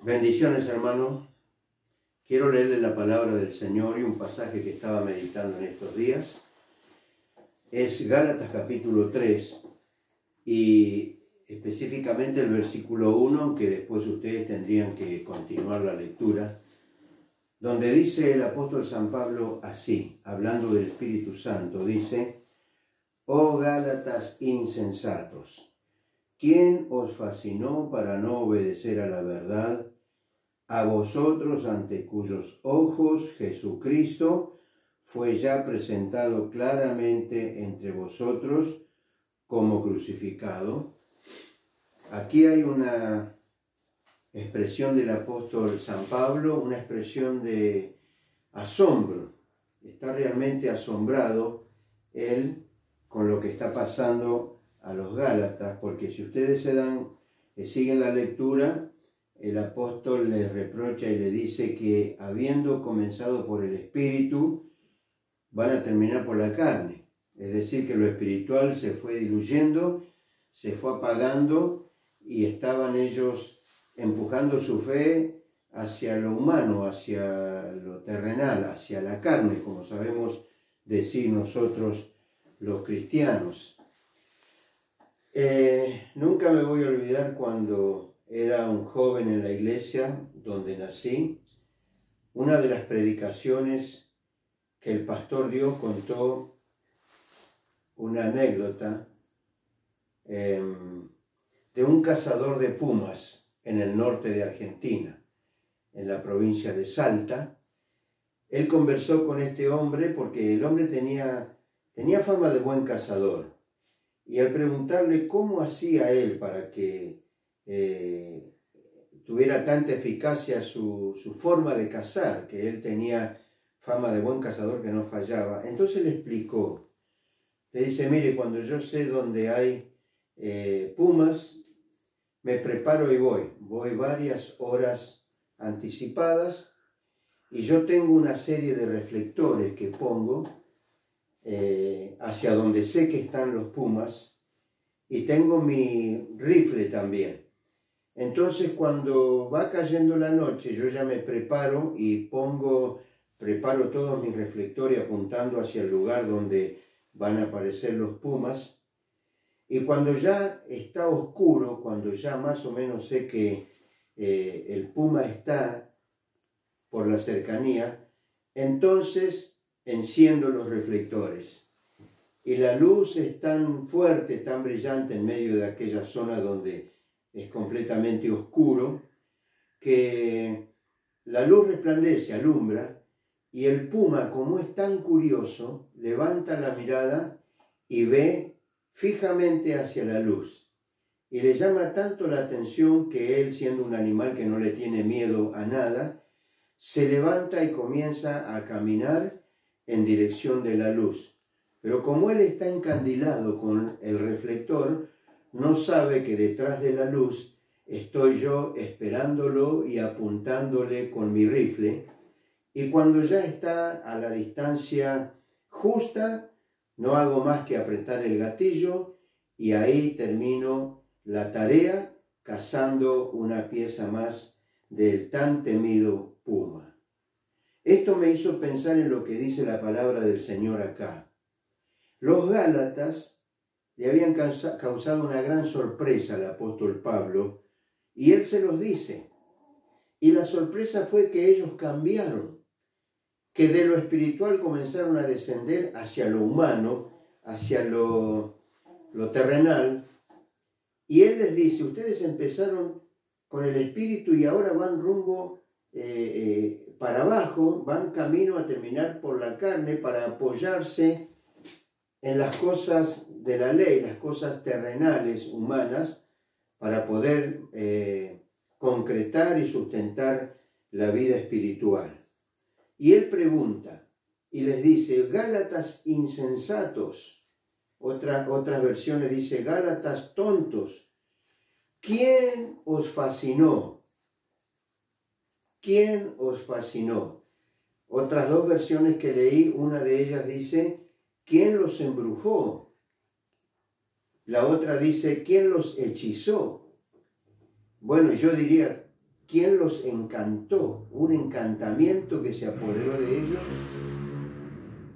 Bendiciones, hermanos. Quiero leerles la palabra del Señor y un pasaje que estaba meditando en estos días. Es Gálatas capítulo 3 y específicamente el versículo 1, aunque después ustedes tendrían que continuar la lectura, donde dice el apóstol San Pablo así, hablando del Espíritu Santo, dice: «Oh Gálatas insensatos, ¿quién os fascinó para no obedecer a la verdad? A vosotros, ante cuyos ojos Jesucristo fue ya presentado claramente entre vosotros como crucificado». Aquí hay una expresión del apóstol San Pablo, una expresión de asombro. Está realmente asombrado él con lo que está pasando a los Gálatas, porque si ustedes siguen la lectura, el apóstol les reprocha y le dice que habiendo comenzado por el Espíritu, van a terminar por la carne. Es decir, que lo espiritual se fue diluyendo, se fue apagando y estaban ellos empujando su fe hacia lo humano, hacia lo terrenal, hacia la carne, como sabemos decir nosotros los cristianos. Nunca me voy a olvidar cuando era un joven en la iglesia donde nací, una de las predicaciones que el pastor dio contó una anécdota de un cazador de pumas en el norte de Argentina, en la provincia de Salta. Él conversó con este hombre porque el hombre tenía fama de buen cazador. Y al preguntarle cómo hacía él para que tuviera tanta eficacia su forma de cazar, que él tenía fama de buen cazador que no fallaba, entonces le explicó. Le dice: mire, cuando yo sé dónde hay pumas, me preparo y voy varias horas anticipadas, y yo tengo una serie de reflectores que pongo hacia donde sé que están los pumas, y tengo mi rifle también. Entonces, cuando va cayendo la noche, yo ya me preparo y preparo todos mis reflectores apuntando hacia el lugar donde van a aparecer los pumas. Y cuando ya está oscuro, cuando ya más o menos sé que el puma está por la cercanía, entonces enciendo los reflectores. Y la luz es tan fuerte, tan brillante en medio de aquella zona donde es completamente oscuro, que la luz resplandece, alumbra, y el puma, como es tan curioso, levanta la mirada y ve fijamente hacia la luz. Y le llama tanto la atención que él, siendo un animal que no le tiene miedo a nada, se levanta y comienza a caminar en dirección de la luz. Pero como él está encandilado con el reflector, no sabe que detrás de la luz estoy yo esperándolo y apuntándole con mi rifle. Y cuando ya está a la distancia justa, no hago más que apretar el gatillo y ahí termino la tarea cazando una pieza más del tan temido puma. Esto me hizo pensar en lo que dice la palabra del Señor acá. Los Gálatas le habían causado una gran sorpresa al apóstol Pablo y él se los dice. Y la sorpresa fue que ellos cambiaron, que de lo espiritual comenzaron a descender hacia lo humano, hacia lo terrenal. Y él les dice: ustedes empezaron con el espíritu y ahora van rumbo para abajo, van camino a terminar por la carne para apoyarse en las cosas de la ley, las cosas terrenales, humanas, para poder concretar y sustentar la vida espiritual. Y él pregunta y les dice: Gálatas insensatos. Otras versiones dice: Gálatas tontos. ¿Quién os fascinó? ¿Quién os fascinó? Otras dos versiones que leí, una de ellas dice: ¿quién los embrujó? La otra dice: ¿quién los hechizó? Bueno, yo diría: quién los encantó, un encantamiento que se apoderó de ellos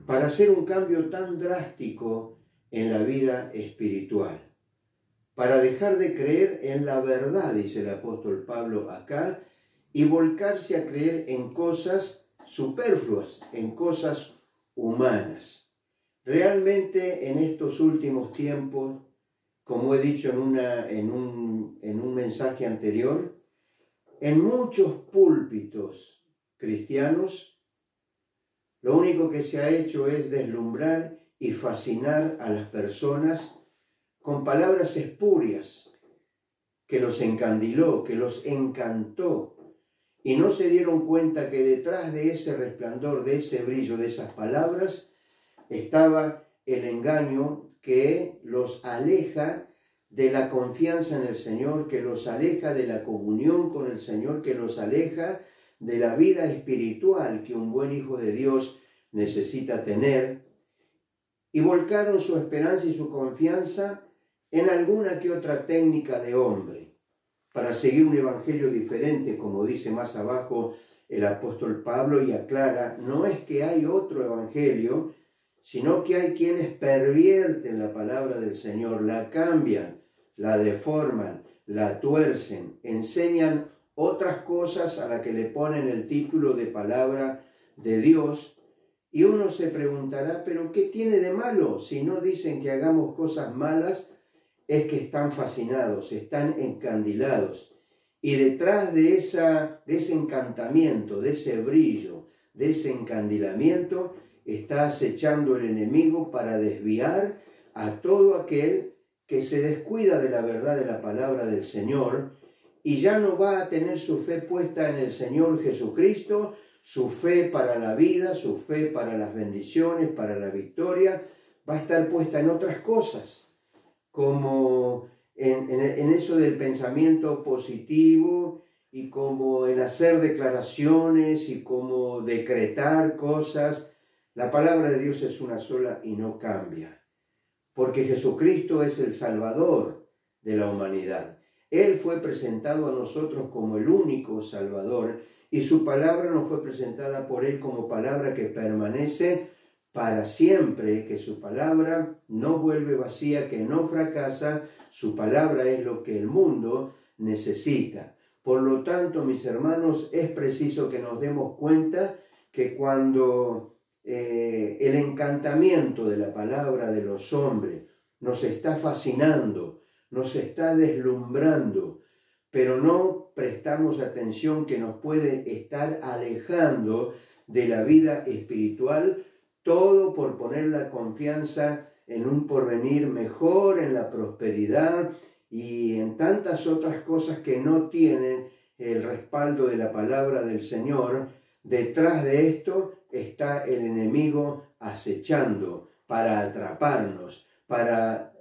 para hacer un cambio tan drástico en la vida espiritual, para dejar de creer en la verdad, dice el apóstol Pablo acá, y volcarse a creer en cosas superfluas, en cosas humanas. Realmente en estos últimos tiempos, como he dicho en un mensaje anterior, en muchos púlpitos cristianos, lo único que se ha hecho es deslumbrar y fascinar a las personas con palabras espurias que los encandiló, que los encantó, y no se dieron cuenta que detrás de ese resplandor, de ese brillo, de esas palabras, estaba el engaño que los aleja de la confianza en el Señor, que los aleja de la comunión con el Señor, que los aleja de la vida espiritual que un buen hijo de Dios necesita tener, y volcaron su esperanza y su confianza en alguna que otra técnica de hombre, para seguir un evangelio diferente, como dice más abajo el apóstol Pablo, y aclara, no es que hay otro evangelio, sino que hay quienes pervierten la palabra del Señor, la cambian, la deforman, la tuercen, enseñan otras cosas a las que le ponen el título de palabra de Dios, y uno se preguntará, ¿pero qué tiene de malo? Si no dicen que hagamos cosas malas, es que están fascinados, están encandilados. Y detrás de ese encantamiento, de ese brillo, de ese encandilamiento, está acechando el enemigo para desviar a todo aquel que se descuida de la verdad de la palabra del Señor y ya no va a tener su fe puesta en el Señor Jesucristo, su fe para la vida, su fe para las bendiciones, para la victoria, va a estar puesta en otras cosas, como en eso del pensamiento positivo y como en hacer declaraciones y como decretar cosas. La palabra de Dios es una sola y no cambia, porque Jesucristo es el Salvador de la humanidad. Él fue presentado a nosotros como el único Salvador y su palabra nos fue presentada por Él como palabra que permanece para siempre, que su palabra no vuelve vacía, que no fracasa, su palabra es lo que el mundo necesita. Por lo tanto, mis hermanos, es preciso que nos demos cuenta que cuando el encantamiento de la palabra de los hombres nos está fascinando, nos está deslumbrando, pero no prestamos atención que nos puede estar alejando de la vida espiritual, todo por poner la confianza en un porvenir mejor, en la prosperidad y en tantas otras cosas que no tienen el respaldo de la palabra del Señor. Detrás de esto está el enemigo acechando para atraparnos, para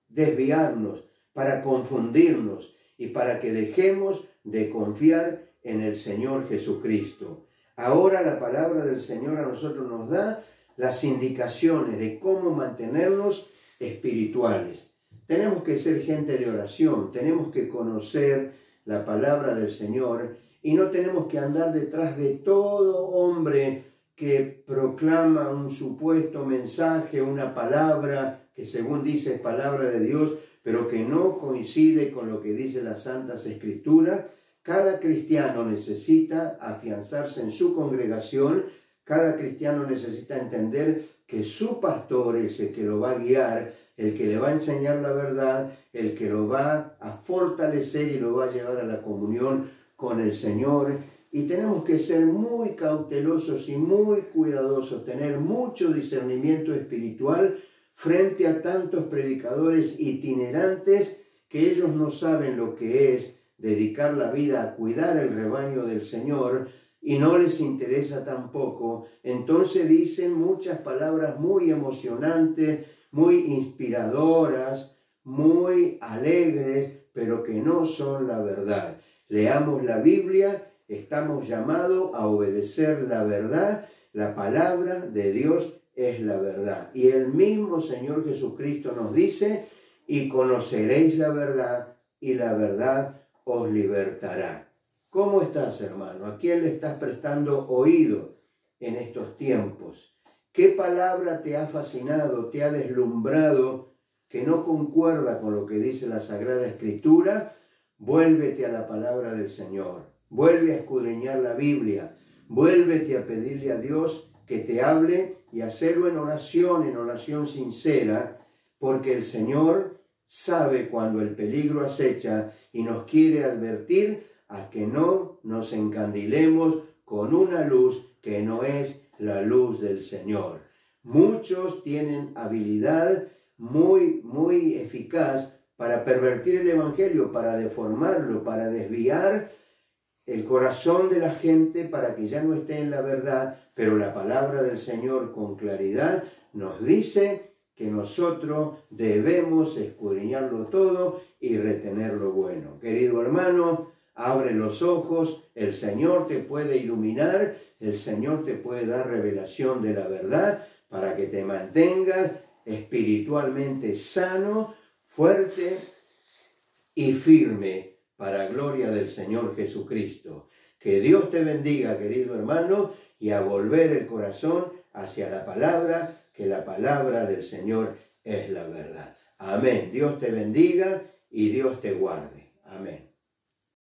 desviarnos, para confundirnos y para que dejemos de confiar en el Señor Jesucristo. Ahora la palabra del Señor a nosotros nos da las indicaciones de cómo mantenernos espirituales. Tenemos que ser gente de oración, tenemos que conocer la palabra del Señor y no tenemos que andar detrás de todo hombre que proclama un supuesto mensaje, una palabra que según dice es palabra de Dios, pero que no coincide con lo que dice las Santas Escrituras. Cada cristiano necesita afianzarse en su congregación, cada cristiano necesita entender que su pastor es el que lo va a guiar, el que le va a enseñar la verdad, el que lo va a fortalecer y lo va a llevar a la comunión con el Señor. Y tenemos que ser muy cautelosos y muy cuidadosos, tener mucho discernimiento espiritual frente a tantos predicadores itinerantes que ellos no saben lo que es dedicar la vida a cuidar el rebaño del Señor y no les interesa tampoco. Entonces dicen muchas palabras muy emocionantes, muy inspiradoras, muy alegres, pero que no son la verdad. Leamos la Biblia, estamos llamados a obedecer la verdad, la palabra de Dios es la verdad. Y el mismo Señor Jesucristo nos dice, y conoceréis la verdad, y la verdad os libertará. ¿Cómo estás, hermano? ¿A quién le estás prestando oído en estos tiempos? ¿Qué palabra te ha fascinado, te ha deslumbrado, que no concuerda con lo que dice la Sagrada Escritura? Vuélvete a la palabra del Señor. Vuelve a escudriñar la Biblia. Vuélvete a pedirle a Dios que te hable y hacerlo en oración sincera, porque el Señor sabe cuando el peligro acecha y nos quiere advertir a que no nos encandilemos con una luz que no es la luz del Señor. Muchos tienen habilidad muy eficaz para pervertir el Evangelio, para deformarlo, para desviar el corazón de la gente para que ya no esté en la verdad, pero la palabra del Señor con claridad nos dice que nosotros debemos escudriñarlo todo y retener lo bueno. Querido hermano, abre los ojos, el Señor te puede iluminar, el Señor te puede dar revelación de la verdad para que te mantengas espiritualmente sano, fuerte y firme para gloria del Señor Jesucristo. Que Dios te bendiga, querido hermano, y a volver el corazón hacia la palabra, que la palabra del Señor es la verdad. Amén. Dios te bendiga y Dios te guarde. Amén.